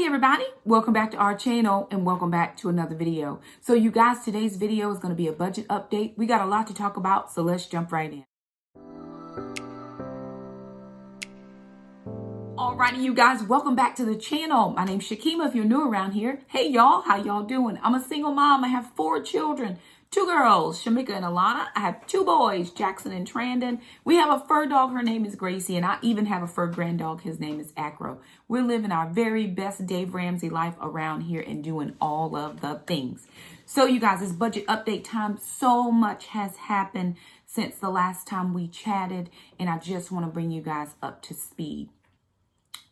Hey everybody, welcome back to our channel and welcome back to another video. So you guys, today's video is going to be a budget update. We got a lot to talk about, so let's jump right in. Alrighty, you guys, welcome back to the channel. My name's Shakema if you're new around here. Hey y'all, how y'all doing? I'm a single mom. I have 4 children. 2 girls, Shamika and Alana. I have 2 boys, Jackson and Trandon. We have a fur dog. Her name is Gracie. And I even have a fur grand dog. His name is Acro. We're living our very best Dave Ramsey life around here and doing all of the things. So you guys, it's budget update time. So much has happened since the last time we chatted. And I just want to bring you guys up to speed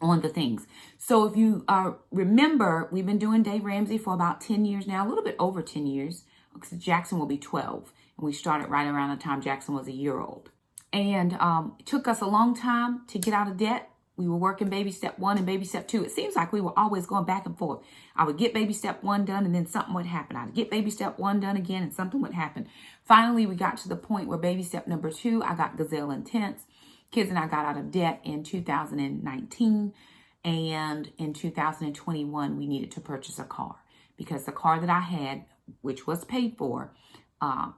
on the things. So if you remember, we've been doing Dave Ramsey for about 10 years now, a little bit over 10 years. Because Jackson will be 12. And we started right around the time Jackson was a year old. And it took us a long time to get out of debt. We were working baby step 1 and baby step 2. It seems like we were always going back and forth. I would get baby step 1 done and then something would happen. I'd get baby step 1 done again and something would happen. Finally, we got to the point where baby step number 2, I got Gazelle Intense. Kids and I got out of debt in 2019. And in 2021, we needed to purchase a car. Because the car that I had, which was paid for,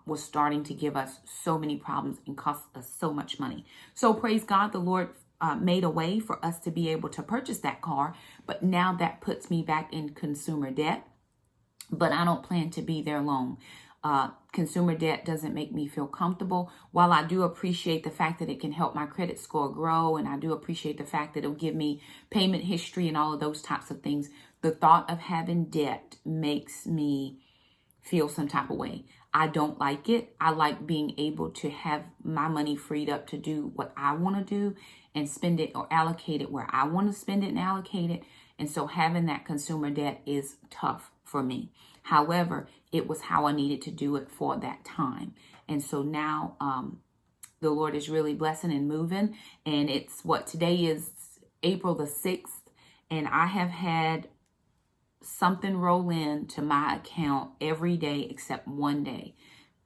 was starting to give us so many problems and cost us so much money. So praise God, the Lord made a way for us to be able to purchase that car. But now that puts me back in consumer debt. But I don't plan to be there long. Consumer debt doesn't make me feel comfortable. While I do appreciate the fact that it can help my credit score grow, and I do appreciate the fact that it'll give me payment history and all of those types of things, the thought of having debt makes me feel some type of way. I don't like it. I like being able to have my money freed up to do what I want to do and spend it or allocate it where I want to spend it and allocate it. And so having that consumer debt is tough for me. However, it was how I needed to do it for that time. And so now the Lord is really blessing and moving. And it's today is April the 6th. And I have had something roll in to my account every day except one day,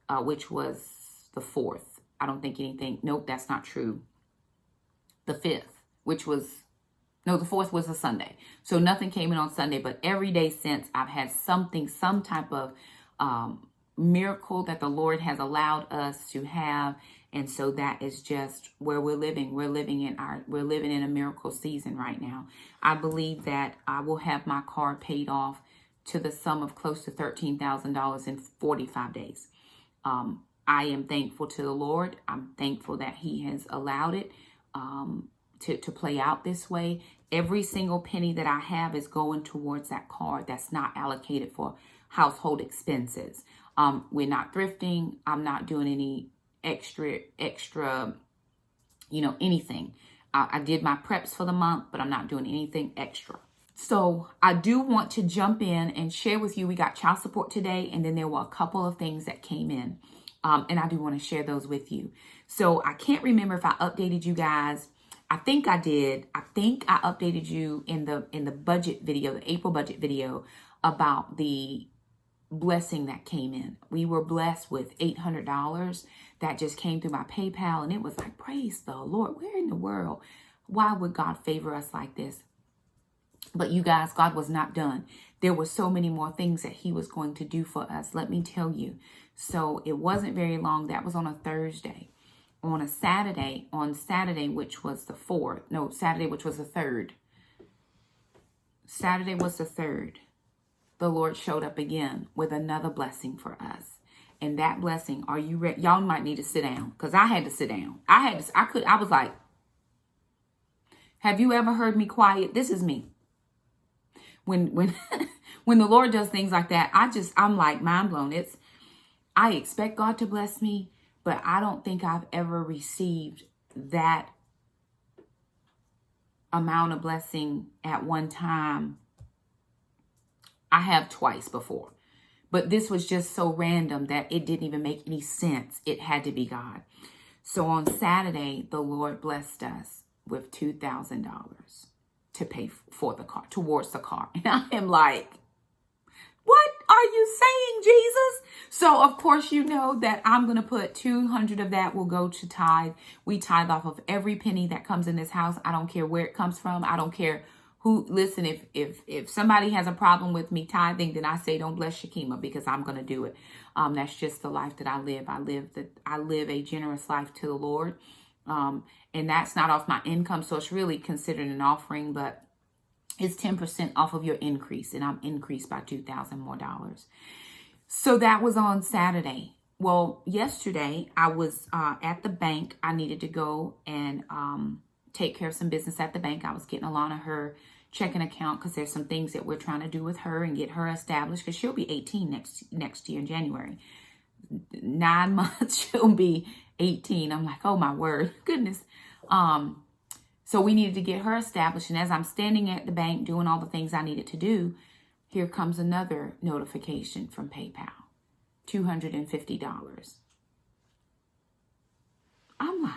which was the 4th. I don't think anything. Nope, that's not true. The 5th, which was, no, the 4th was a Sunday. So nothing came in on Sunday, but every day since I've had something, some type of miracle that the Lord has allowed us to have. And so that is just where we're living. We're living in a miracle season right now. I believe that I will have my car paid off to the sum of close to $13,000 in 45 days. I am thankful to the Lord. I'm thankful that He has allowed it to play out this way. Every single penny that I have is going towards that car that's not allocated for household expenses. We're not thrifting. I'm not doing any extra, anything. I did my preps for the month, but I'm not doing anything extra. So I do want to jump in and share with you, we got child support today, and then there were a couple of things that came in. And I do want to share those with you. So I can't remember if I updated you guys. I think I did. I think I updated you in the budget video, the April budget video, about the blessing that came in. We were blessed with $800 that just came through my PayPal, and it was like, praise the Lord. Where in the world? Why would God favor us like this? But you guys, God was not done. There were so many more things that He was going to do for us. Let me tell you. So it wasn't very long. That was on a Thursday. On Saturday, which was the 4th. No, Saturday, which was the 3rd. Saturday was the 3rd. The Lord showed up again with another blessing for us. And that blessing, are you ready? Y'all might need to sit down, because I had to sit down. I was like, have you ever heard me quiet? This is me. When when the Lord does things like that, I'm like mind blown. I expect God to bless me, but I don't think I've ever received that amount of blessing at one time. I have twice before, but this was just so random that it didn't even make any sense. It had to be God. So on Saturday, the Lord blessed us with $2,000 to pay for the car, towards the car. And I am like, what are you saying, Jesus? So, of course, you know that I'm going to put 200 of that will go to tithe. We tithe off of every penny that comes in this house. I don't care where it comes from. I don't care Who listen, if somebody has a problem with me tithing, then I say don't bless Shakema, because I'm going to do it. That's just the life that I live. I live a generous life to the Lord. And that's not off my income, so it's really considered an offering, but it's 10% off of your increase, and I'm increased by $2,000 more. So that was on Saturday. Well, yesterday I was at the bank. I needed to go and take care of some business at the bank. I was getting Alana her checking account, because there's some things that we're trying to do with her and get her established, because she'll be 18 next year in January. 9 months she'll be 18. I'm like, oh my word, goodness. So we needed to get her established. And as I'm standing at the bank doing all the things I needed to do, here comes another notification from PayPal. $250. I'm like,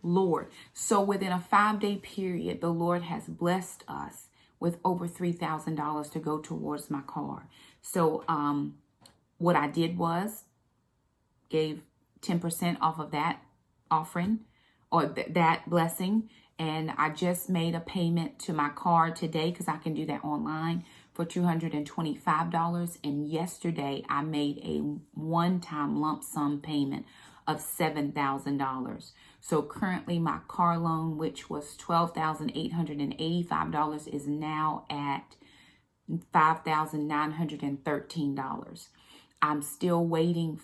Lord. So within a 5-day period, the Lord has blessed us with over $3,000 to go towards my car. So what I did was gave 10% off of that offering, or that blessing. And I just made a payment to my card today, because I can do that online, for $225. And yesterday I made a one-time lump sum payment of $7,000. So currently my car loan, which was $12,885, is now at $5,913. I'm still waiting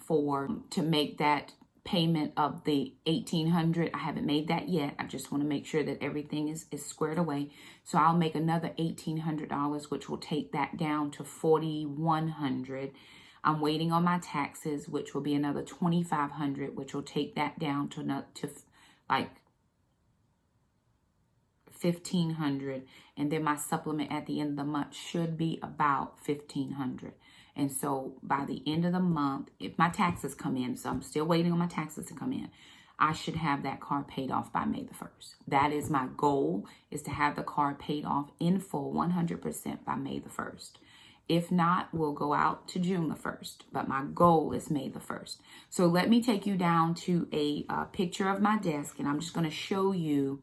to make that payment of the $1,800. I haven't made that yet. I just want to make sure that everything is squared away. So I'll make another $1,800, which will take that down to $4,100. I'm waiting on my taxes, which will be another $2,500, which will take that down to like $1,500. And then my supplement at the end of the month should be about $1,500. And so by the end of the month, if my taxes come in, so I'm still waiting on my taxes to come in, I should have that car paid off by May the 1st. That is my goal, is to have the car paid off in full 100% by May the 1st. If not, we'll go out to June the 1st. But my goal is May the 1st. So let me take you down to a picture of my desk, and I'm just going to show you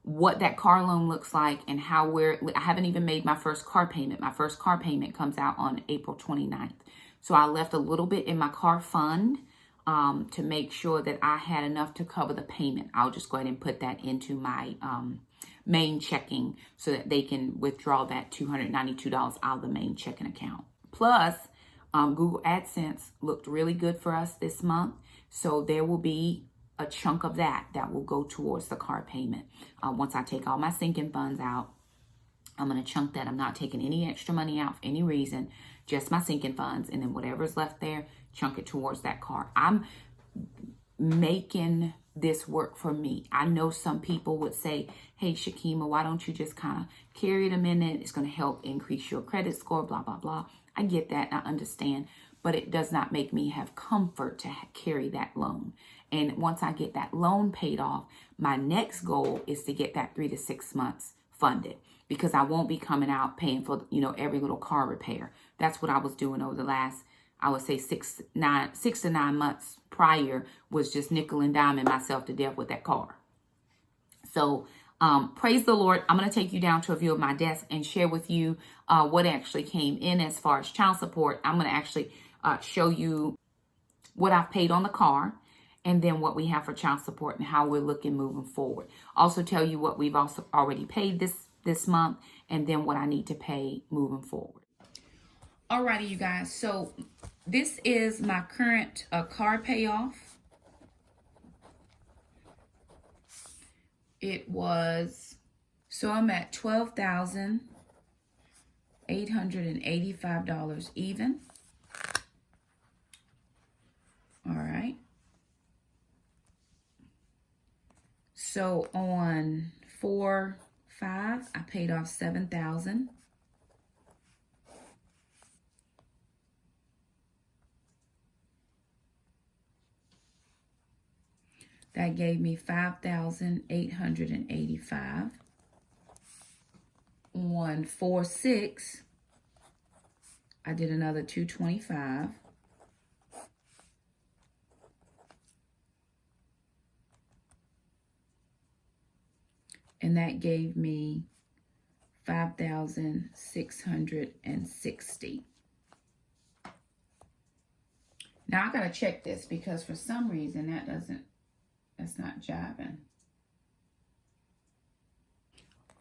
what that car loan looks like, and how I haven't even made my first car payment. My first car payment comes out on April 29th. So I left a little bit in my car fund to make sure that I had enough to cover the payment. I'll just go ahead and put that into my main checking, so that they can withdraw that $292 out of the main checking account. Plus, Google AdSense looked really good for us this month. So there will be a chunk of that will go towards the car payment. Once I take all my sinking funds out, I'm going to chunk that. I'm not taking any extra money out for any reason, just my sinking funds. And then whatever's left there, chunk it towards that car. I'm making this work for me. I know some people would say, hey, Shakema, why don't you just kind of carry it a minute? It's going to help increase your credit score, blah, blah, blah. I get that. I understand. But it does not make me have comfort to carry that loan. And once I get that loan paid off, my next goal is to get that 3 to 6 months funded, because I won't be coming out paying for, every little car repair. That's what I was doing over the last, I would say 6 to 9 months prior, was just nickel and diming myself to death with that car. So praise the Lord. I'm going to take you down to a view of my desk and share with you what actually came in as far as child support. I'm going to actually show you what I've paid on the car, and then what we have for child support and how we're looking moving forward. Also tell you what we've also already paid this month, and then what I need to pay moving forward. Alrighty, you guys. So this is my current car payoff. I'm at $12,885 even. All right. So on 4/5, I paid off $7,000. That gave me $5,885. On 4/6, I did another $225. And And that gave me $5,660. Now I gotta check this because for some reason that's not jiving.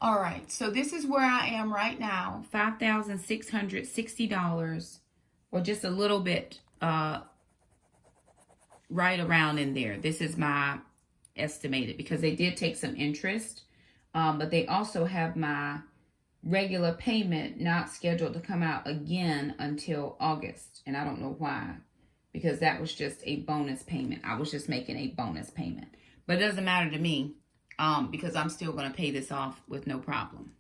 All right, so this is where I am right now, $5,660, or just a little bit right around in there. This is my estimated because they did take some interest, but they also have my regular payment not scheduled to come out again until August, and I don't know why, because that was just a bonus payment. I was just making a bonus payment, but it doesn't matter to me because I'm still going to pay this off with no problem.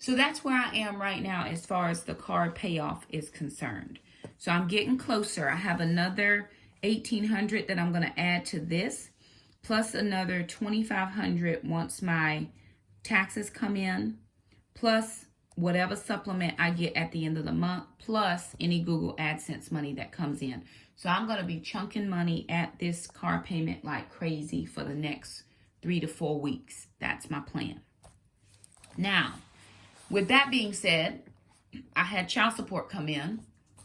So that's where I am right now as far as the car payoff is concerned. So I'm getting closer. I have another $1,800 that I'm going to add to this, plus another $2,500 once my taxes come in, plus whatever supplement I get at the end of the month, plus any Google AdSense money that comes in. So I'm going to be chunking money at this car payment like crazy for the next 3 to 4 weeks. That's my plan. Now, with that being said, I had child support come in.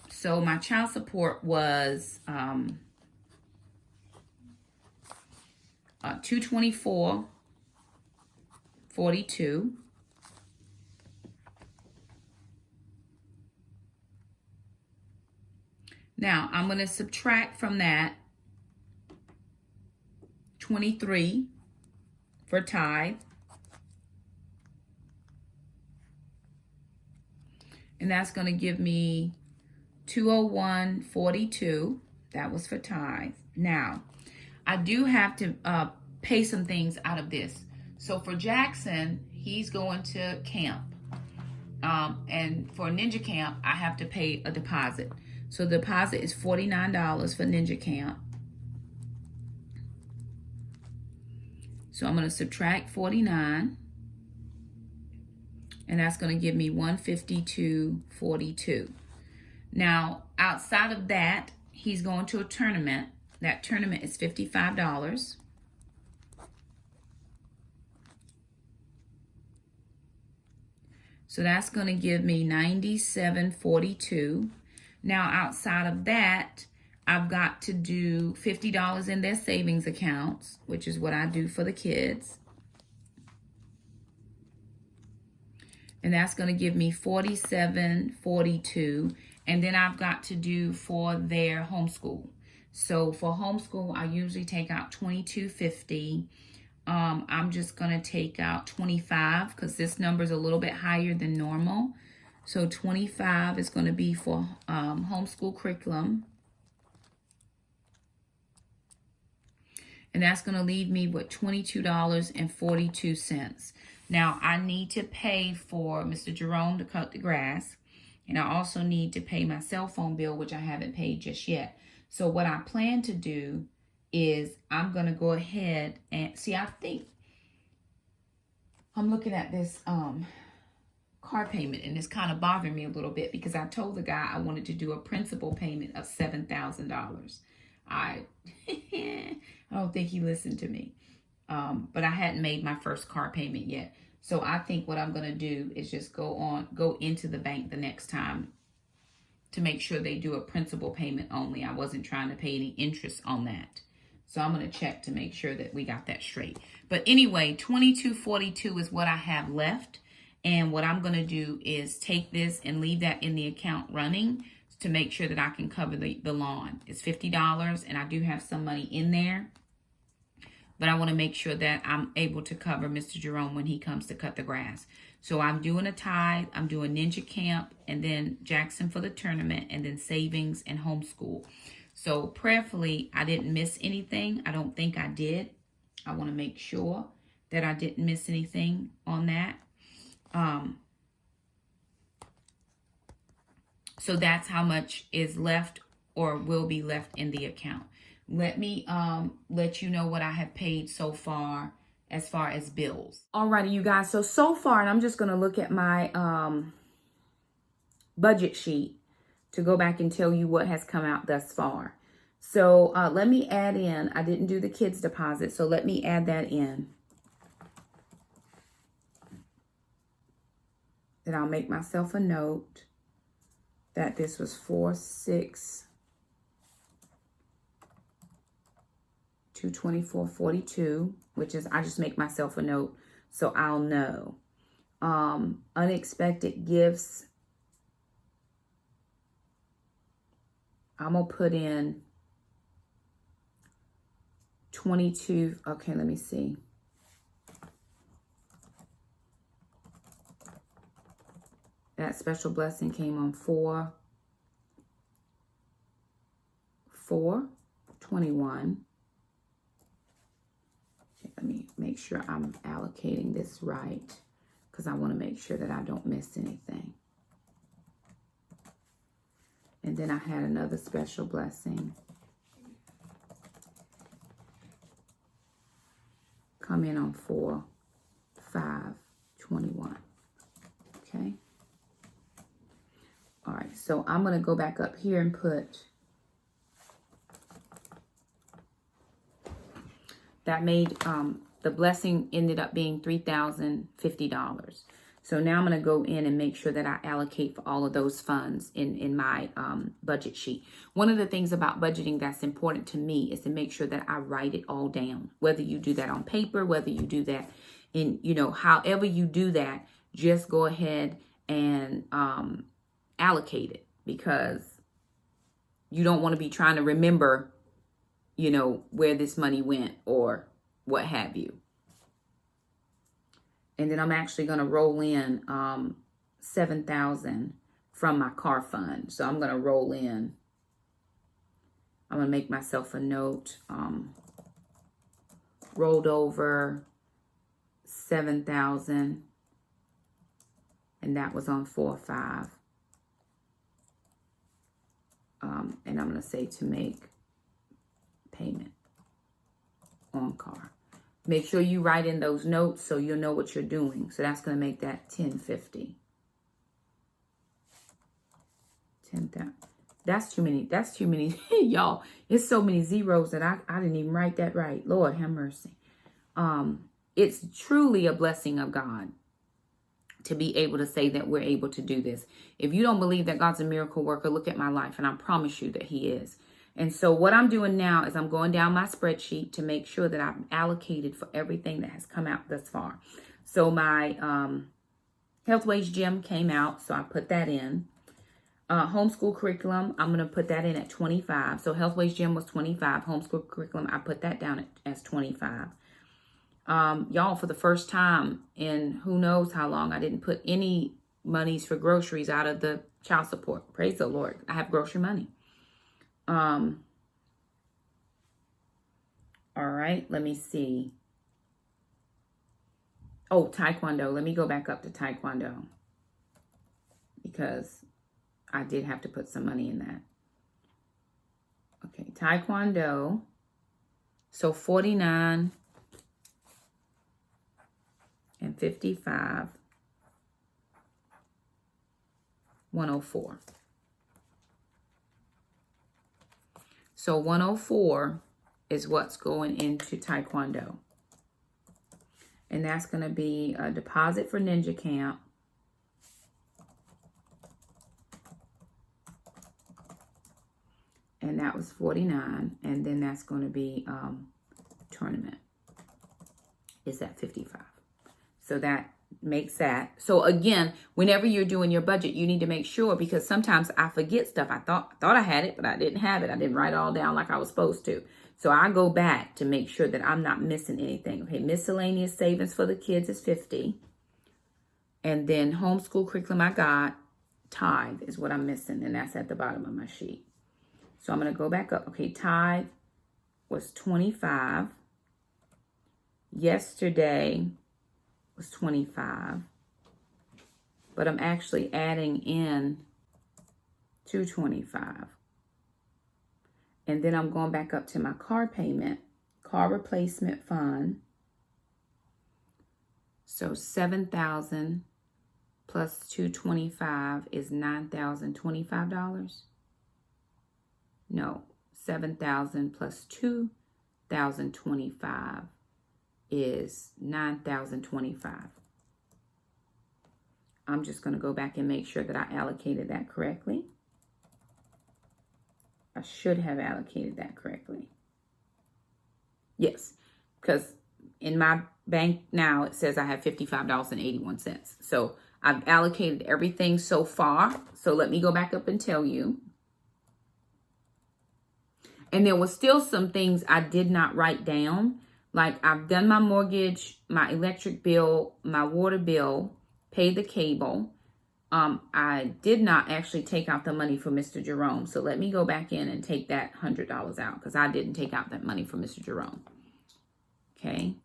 So my child support was $224.42. Now, I'm going to subtract from that 23 for tithe. And that's going to give me $201.42. That was for tithe. Now, I do have to pay some things out of this. So for Jackson, he's going to camp. And for Ninja Camp, I have to pay a deposit. So the deposit is $49 for Ninja Camp. So I'm going to subtract 49. And that's going to give me $152.42. Now, outside of that, he's going to a tournament. That tournament is $55. So that's going to give me $97.42. Now, outside of that, I've got to do $50 in their savings accounts, which is what I do for the kids. And that's going to give me $47.42. And then I've got to do for their homeschool. So for homeschool, I usually take out $22.50. I'm just going to take out $25 because this number is a little bit higher than normal. So $25 is going to be for homeschool curriculum. And that's going to leave me with $22.42. Now, I need to pay for Mr. Jerome to cut the grass. And I also need to pay my cell phone bill, which I haven't paid just yet. So what I plan to do is I'm going to go ahead and see, I think I'm looking at this car payment, and it's kind of bothering me a little bit because I told the guy I wanted to do a principal payment of $7,000. I don't think he listened to me. But I hadn't made my first car payment yet. So I think what I'm going to do is just go into the bank the next time to make sure they do a principal payment only. I wasn't trying to pay any interest on that. So I'm going to check to make sure that we got that straight. But anyway, $22.42 is what I have left. And what I'm going to do is take this and leave that in the account running to make sure that I can cover the lawn. It's $50 and I do have some money in there. But I want to make sure that I'm able to cover Mr. Jerome when he comes to cut the grass. So I'm doing a tithe, I'm doing Ninja Camp, and then Jackson for the tournament, and then savings and homeschool. So prayerfully, I didn't miss anything. I don't think I did. I want to make sure that I didn't miss anything on that. So that's how much is left or will be left in the account. Let me let you know what I have paid so far as bills. Alrighty, you guys. So far, and I'm just going to look at my budget sheet to go back and tell you what has come out thus far. So let me add in, I didn't do the kids deposit, so let me add that in. Then I'll make myself a note that this was 224.42, which is, I just make myself a note so I'll know. Unexpected gifts, I'm gonna put in 22. Okay, let me see. That special blessing came on 4/4/21. Okay, let me make sure I'm allocating this right, because I want to make sure that I don't miss anything. And then I had another special blessing come in on 4/5/21. Okay. All right, so I'm going to go back up here and put, that made, the blessing ended up being $3,050. So now I'm going to go in and make sure that I allocate for all of those funds in my budget sheet. One of the things about budgeting that's important to me is to make sure that I write it all down. Whether you do that on paper, whether you do that in, however you do that, just go ahead and allocate it, because you don't want to be trying to remember, where this money went or what have you. And then I'm actually going to roll in $7,000 from my car fund. So I'm going to roll in. I'm going to make myself a note. Rolled over $7,000, and that was on 4/5. And I'm going to say to make payment on car. Make sure you write in those notes so you'll know what you're doing. So that's going to make that $10.50. 10,000. That's too many. That's too many. Y'all, it's so many zeros that I didn't even write that right. Lord have mercy. It's truly a blessing of God to be able to say that we're able to do this. If you don't believe that God's a miracle worker, look at my life, and I promise you that he is. And so what I'm doing now is I'm going down my spreadsheet to make sure that I've allocated for everything that has come out thus far. So my health wage gym came out, so I put that in. Homeschool curriculum, I'm going to put that in at 25. So health wage gym was 25. Homeschool curriculum, I put that down as 25. Y'all, for the first time in who knows how long, I didn't put any monies for groceries out of the child support. Praise the Lord. I have grocery money. All right, let me see. Oh, Taekwondo. Let me go back up to Taekwondo, because I did have to put some money in that. Okay, Taekwondo. So 49 and 55, 104. So 104 is what's going into Taekwondo. And that's going to be a deposit for Ninja Camp. And that was 49. And then that's going to be tournament. Is at 55. So that makes that. So again, whenever you're doing your budget, you need to make sure, because sometimes I forget stuff. I thought I had it, but I didn't have it. I didn't write it all down like I was supposed to. So I go back to make sure that I'm not missing anything. Okay, miscellaneous savings for the kids is 50. And then homeschool curriculum I got, tithe is what I'm missing. And that's at the bottom of my sheet. So I'm going to go back up. Okay, tithe was 25. Yesterday was 25. But I'm actually adding in 225. And then I'm going back up to my car payment, car replacement fund. So 7,000 plus 225 is $9,025. No, 7,000 plus 2,025 is 9,025. I'm just going to go back and make sure that I allocated that correctly. I should have allocated that correctly. Yes, because in my bank now, it says I have $55.81. So I've allocated everything so far. So let me go back up and tell you. And there was still some things I did not write down. Like I've done my mortgage, my electric bill, my water bill, paid the cable. I did not actually take out the money for Mr. Jerome. So let me go back in and take that $100 out because I didn't take out that money for Mr. Jerome. Okay.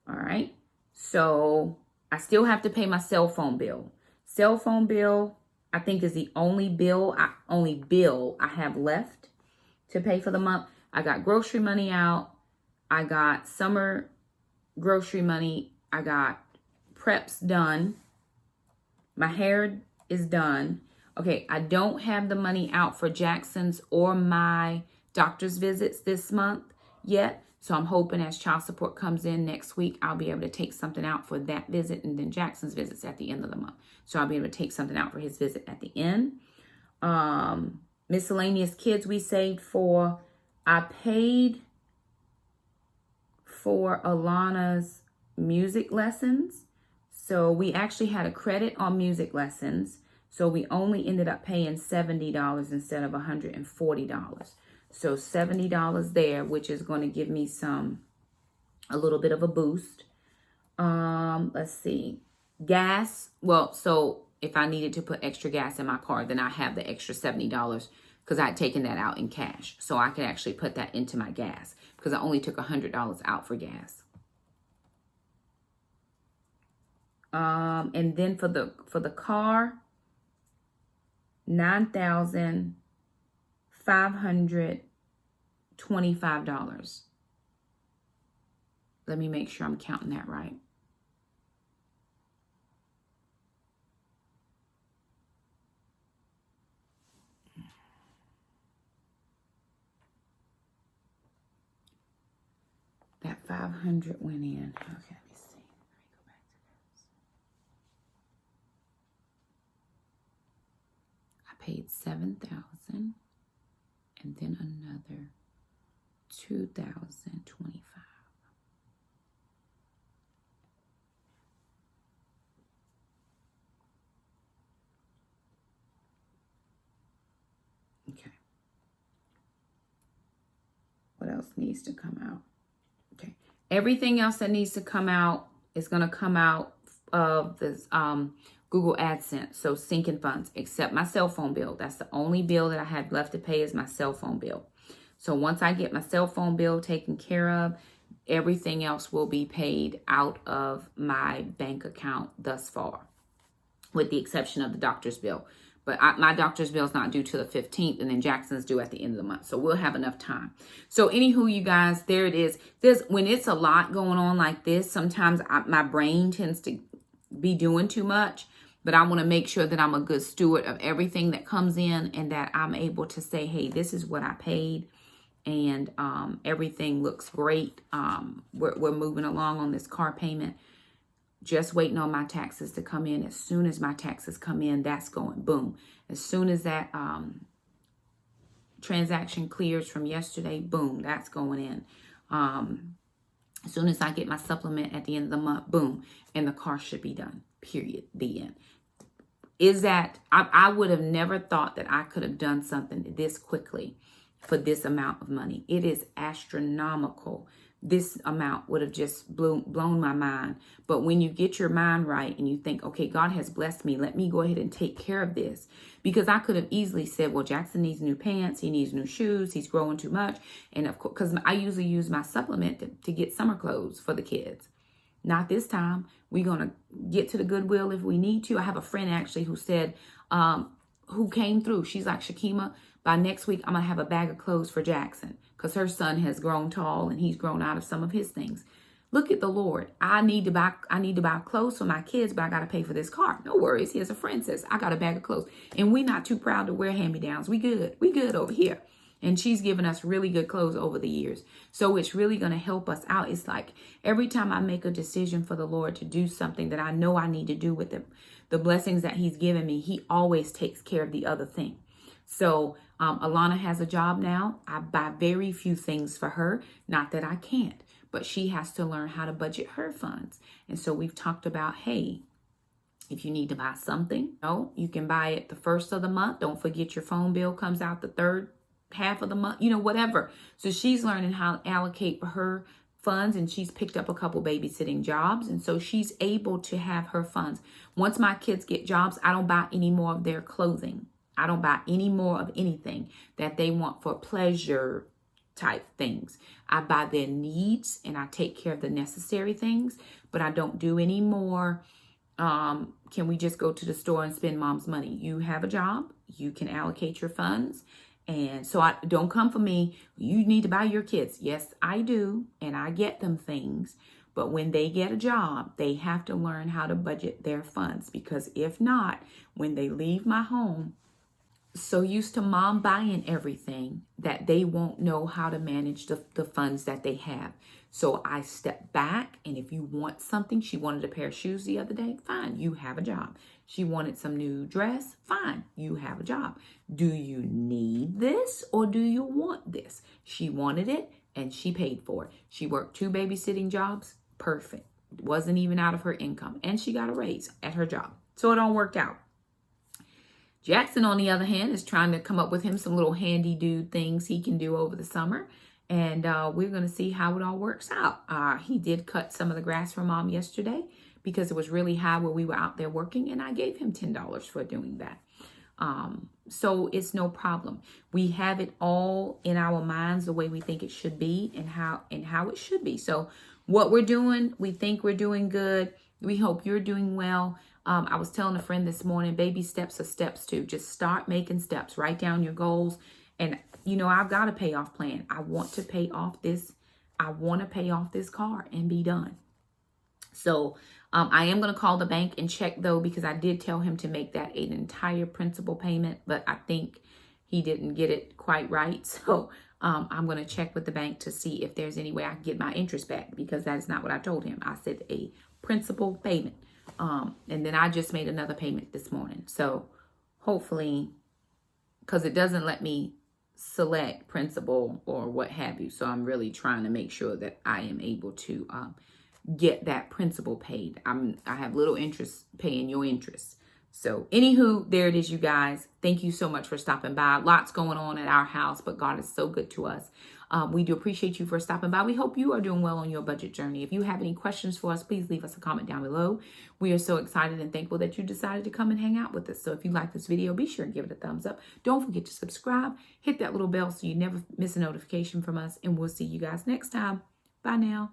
All right. So I still have to pay my cell phone bill. Cell phone bill, I think, is the only bill I have left to pay for the month. I got grocery money out. I got summer grocery money. I got preps done. My hair is done. Okay, I don't have the money out for Jackson's or my doctor's visits this month yet. So I'm hoping as child support comes in next week, I'll be able to take something out for that visit, and then Jackson's visits at the end of the month. So I'll be able to take something out for his visit at the end. Miscellaneous kids we saved for. I paid for Alana's music lessons. So we actually had a credit on music lessons. So we only ended up paying $70 instead of $140. So $70 there, which is going to give me a little bit of a boost. Let's see. Gas. Well, so if I needed to put extra gas in my car, then I have the extra $70 because I had taken that out in cash. So I could actually put that into my gas because I only took $100 out for gas. And then for the car, $9,525. Let me make sure I'm counting that right. That 500 went in. Okay, let me see. Let me go back to this. I paid $7,000 and then another $2,025. Okay. What else needs to come out? Okay. Everything else that needs to come out is going to come out of this Google AdSense. So sinking funds, except my cell phone bill. That's the only bill that I have left to pay is my cell phone bill. So once I get my cell phone bill taken care of, everything else will be paid out of my bank account thus far, with the exception of the doctor's bill. But my doctor's bill is not due till the 15th, and then Jackson's due at the end of the month. So we'll have enough time. So anywho, you guys, there it is. When it's a lot going on like this, sometimes my brain tends to be doing too much. But I want to make sure that I'm a good steward of everything that comes in and that I'm able to say, hey, this is what I paid. And everything looks great. We're moving along on this car payment. Just waiting on my taxes to come in. As soon as my taxes come in, that's going boom. As soon as that transaction clears from yesterday, boom, that's going in. As soon as I get my supplement at the end of the month, boom, and the car should be done. Period. The end. Is that I would have never thought that I could have done something this quickly for this amount of money. It is astronomical. This amount would have just blown my mind. But when you get your mind right and you think, okay, God has blessed me, let me go ahead and take care of this. Because I could have easily said, well, Jackson needs new pants. He needs new shoes. He's growing too much. And of course, because I usually use my supplement to get summer clothes for the kids. Not this time. We're going to get to the Goodwill if we need to. I have a friend actually who said, who came through. She's like, Shakema, by next week, I'm going to have a bag of clothes for Jackson because her son has grown tall and he's grown out of some of his things. Look at the Lord. I need to buy clothes for my kids, but I got to pay for this car. No worries. Here's a friend says, I got a bag of clothes. And we're not too proud to wear hand-me-downs. We good. We good over here. And she's given us really good clothes over the years. So it's really going to help us out. It's like every time I make a decision for the Lord to do something that I know I need to do with the blessings that he's given me, he always takes care of the other thing. So Alana has a job now. I buy very few things for her. Not that I can't, but she has to learn how to budget her funds. And so we've talked about, hey, if you need to buy something, no, you can buy it the first of the month. Don't forget your phone bill comes out the third half of the month, whatever. So she's learning how to allocate for her funds, and she's picked up a couple babysitting jobs. And so she's able to have her funds. Once my kids get jobs, I don't buy any more of their clothing. I don't buy any more of anything that they want for pleasure type things. I buy their needs and I take care of the necessary things, but I don't do any more. Can we just go to the store and spend mom's money? You have a job, you can allocate your funds. And so don't come for me. You need to buy your kids. Yes, I do. And I get them things. But when they get a job, they have to learn how to budget their funds, because if not, when they leave my home, so used to mom buying everything that they won't know how to manage the funds that they have. So I step back, and if you want something, she wanted a pair of shoes the other day, fine, you have a job. She wanted some new dress, fine, you have a job. Do you need this or do you want this? She wanted it and she paid for it. She worked 2 babysitting jobs, perfect. It wasn't even out of her income, and she got a raise at her job. So it all worked out. Jackson, on the other hand, is trying to come up with him some little handy dude things he can do over the summer. And we're going to see how it all works out. He did cut some of the grass for mom yesterday because it was really high where we were out there working. And I gave him $10 for doing that. So it's no problem. We have it all in our minds the way we think it should be and how it should be. So what we're doing, we think we're doing good. We hope you're doing well. I was telling a friend this morning, baby steps are steps too. Just start making steps. Write down your goals. And, I've got a payoff plan. I want to pay off this. I want to pay off this car and be done. So I am going to call the bank and check, though, because I did tell him to make that an entire principal payment. But I think he didn't get it quite right. So I'm going to check with the bank to see if there's any way I can get my interest back, because that is not what I told him. I said a principal payment. And then I just made another payment this morning. So hopefully, because it doesn't let me select principal or what have you. So I'm really trying to make sure that I am able to get that principal paid. I have little interest paying your interest. So anywho, there it is, you guys. Thank you so much for stopping by. Lots going on at our house, but God is so good to us. We do appreciate you for stopping by. We hope you are doing well on your budget journey. If you have any questions for us, please leave us a comment down below. We are so excited and thankful that you decided to come and hang out with us. So if you like this video, be sure to give it a thumbs up. Don't forget to subscribe. Hit that little bell so you never miss a notification from us. And we'll see you guys next time. Bye now.